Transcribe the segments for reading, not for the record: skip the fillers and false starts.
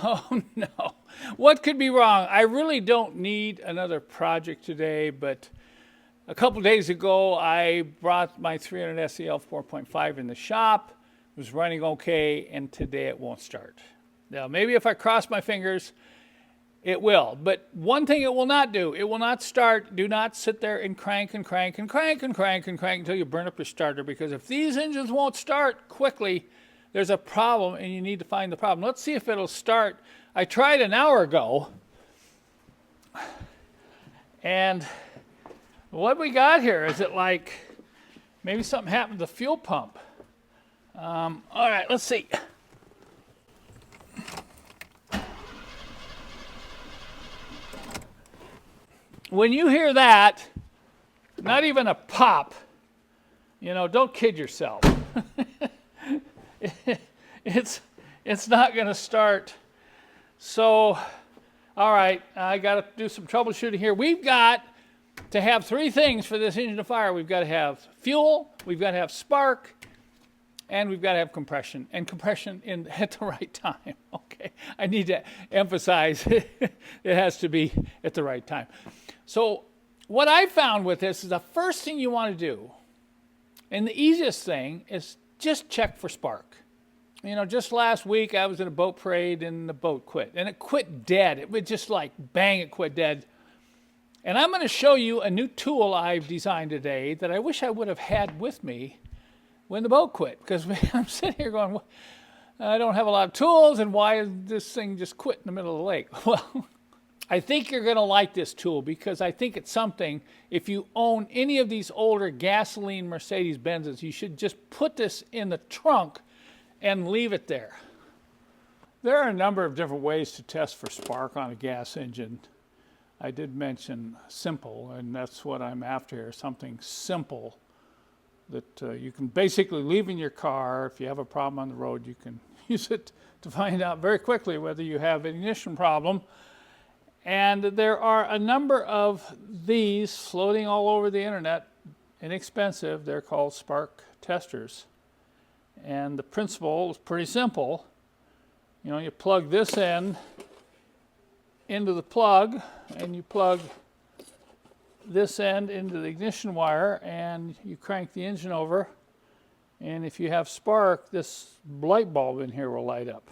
Oh no. What could be wrong? I really don't need another project today, but a couple days ago I brought my 300 SEL 4.5 in the shop. It was running okay, and today it won't start. Now, maybe if I cross my fingers, it will. But one thing it will not do, it will not start. Do not sit there and crank and crank and crank and crank and crank until you burn up your starter, because if these engines won't start quickly, there's a problem and you need to find the problem. Let's see if it'll start. I tried an hour ago, and what we got here is it like maybe something happened to the fuel pump. All right, let's see. When you hear that, not even a pop, don't kid yourself. It's not going to start. So, all right, I got to do some troubleshooting here. We've got to have three things for this engine to fire. We've got to have fuel, we've got to have spark, and we've got to have compression. And compression at the right time. Okay, I need to emphasize it has to be at the right time. So what I found with this is the first thing you want to do, and the easiest thing, is just check for spark. Just last week I was at a boat parade and the boat quit. And it quit dead. It would just like bang, it quit dead. And I'm going to show you a new tool I've designed today that I wish I would have had with me when the boat quit. Because I'm sitting here going, well, I don't have a lot of tools, and why is this thing just quit in the middle of the lake? Well, I think you're going to like this tool, because I think it's something, if you own any of these older gasoline Mercedes-Benzes, you should just put this in the trunk and leave it there. There are a number of different ways to test for spark on a gas engine. I did mention simple, and that's what I'm after here, something simple that you can basically leave in your car. If you have a problem on the road, you can use it to find out very quickly whether you have an ignition problem. And there are a number of these floating all over the internet, inexpensive. They're called spark testers. And the principle is pretty simple. You plug this end into the plug, and you plug this end into the ignition wire, and you crank the engine over. And if you have spark, this light bulb in here will light up.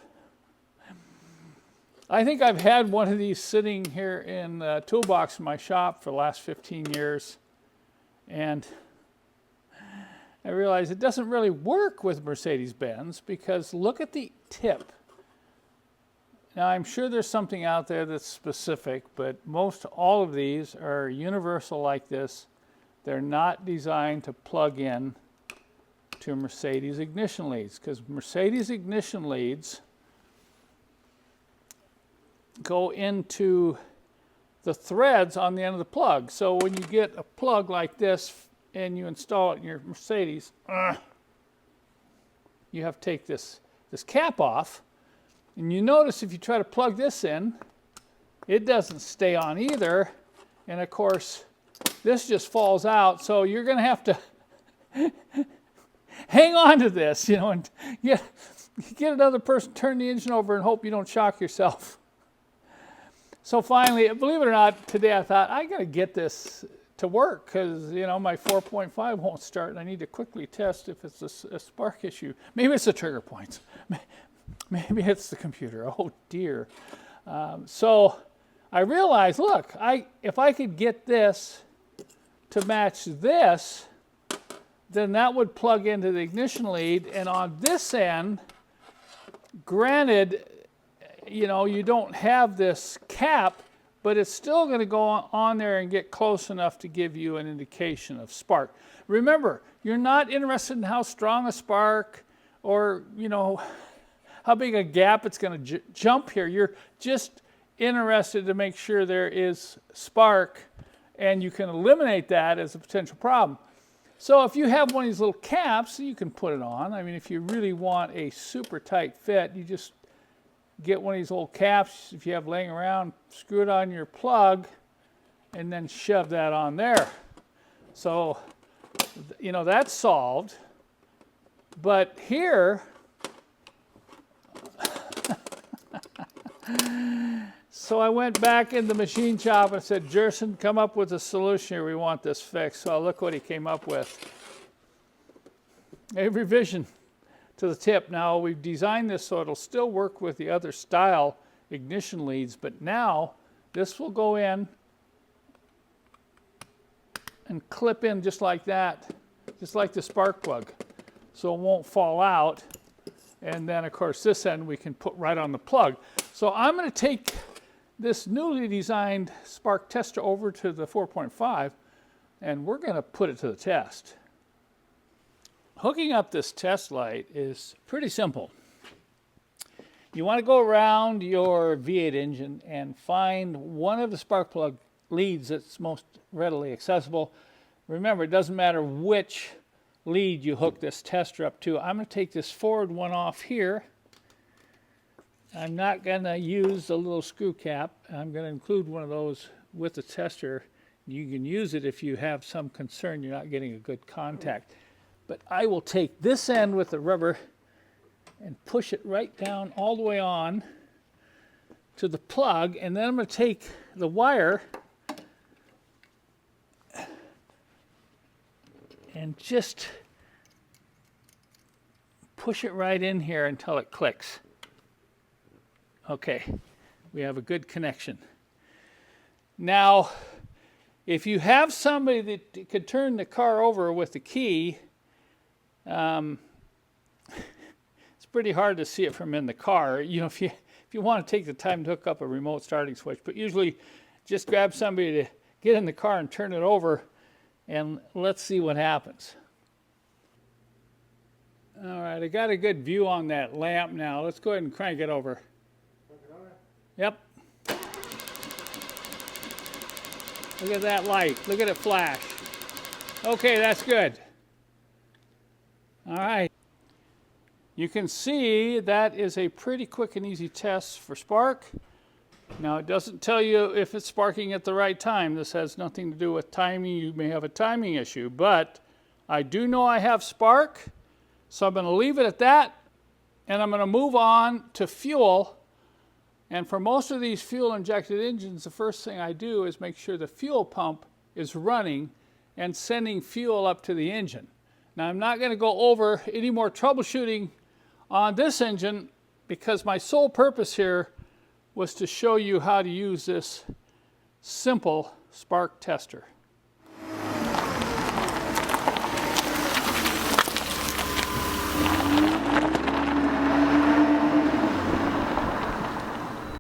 I think I've had one of these sitting here in the toolbox in my shop for the last 15 years. And I realize it doesn't really work with Mercedes-Benz, because look at the tip. Now, I'm sure there's something out there that's specific, but most all of these are universal like this. They're not designed to plug in to Mercedes ignition leads, because Mercedes ignition leads go into the threads on the end of the plug. So when you get a plug like this and you install it in your Mercedes, you have to take this cap off. And you notice if you try to plug this in, it doesn't stay on either. And of course, this just falls out. So you're going to have to hang on to this, and get another person, turn the engine over, and hope you don't shock yourself. So finally, believe it or not, today I thought, I got to get this to work, because, my 4.5 won't start, and I need to quickly test if it's a spark issue. Maybe it's the trigger points. Maybe it's the computer. Oh, dear. So I realized, look, if I could get this to match this, then that would plug into the ignition lead. And on this end, granted, you don't have this cap, but it's still going to go on there and get close enough to give you an indication of spark. Remember, you're not interested in how strong a spark or, how big a gap it's going to jump here. You're just interested to make sure there is spark, and you can eliminate that as a potential problem. So if you have one of these little caps, you can put it on. I mean, if you really want a super tight fit, you just get one of these old caps, if you have laying around, screw it on your plug, and then shove that on there. So, that's solved. But here, So I went back in the machine shop and said, Jerson, come up with a solution here. We want this fixed. So look what he came up with. A revision to the tip. Now we've designed this so it'll still work with the other style ignition leads, but now this will go in and clip in just like that, just like the spark plug, so it won't fall out. And then of course this end we can put right on the plug. So I'm going to take this newly designed spark tester over to the 4.5 and we're going to put it to the test. Hooking up this test light is pretty simple. You want to go around your V8 engine and find one of the spark plug leads that's most readily accessible. Remember, it doesn't matter which lead you hook this tester up to. I'm going to take this forward one off here. I'm not going to use the little screw cap. I'm going to include one of those with the tester. You can use it if you have some concern you're not getting a good contact. But I will take this end with the rubber and push it right down all the way on to the plug, and then I'm going to take the wire and just push it right in here until it clicks. Okay, we have a good connection. Now, if you have somebody that could turn the car over with the key, it's pretty hard to see it from in the car. You know, if you want to take the time to hook up a remote starting switch, but usually just grab somebody to get in the car and turn it over, and let's see what happens. All right, I got a good view on that lamp now. Let's go ahead and crank it over. Yep. Look at that light. Look at it flash. Okay, that's good. All right. You can see that is a pretty quick and easy test for spark. Now, it doesn't tell you if it's sparking at the right time. This has nothing to do with timing. You may have a timing issue, but I do know I have spark, so I'm going to leave it at that, and I'm going to move on to fuel. And for most of these fuel-injected engines, the first thing I do is make sure the fuel pump is running and sending fuel up to the engine. Now, I'm not going to go over any more troubleshooting on this engine because my sole purpose here was to show you how to use this simple spark tester.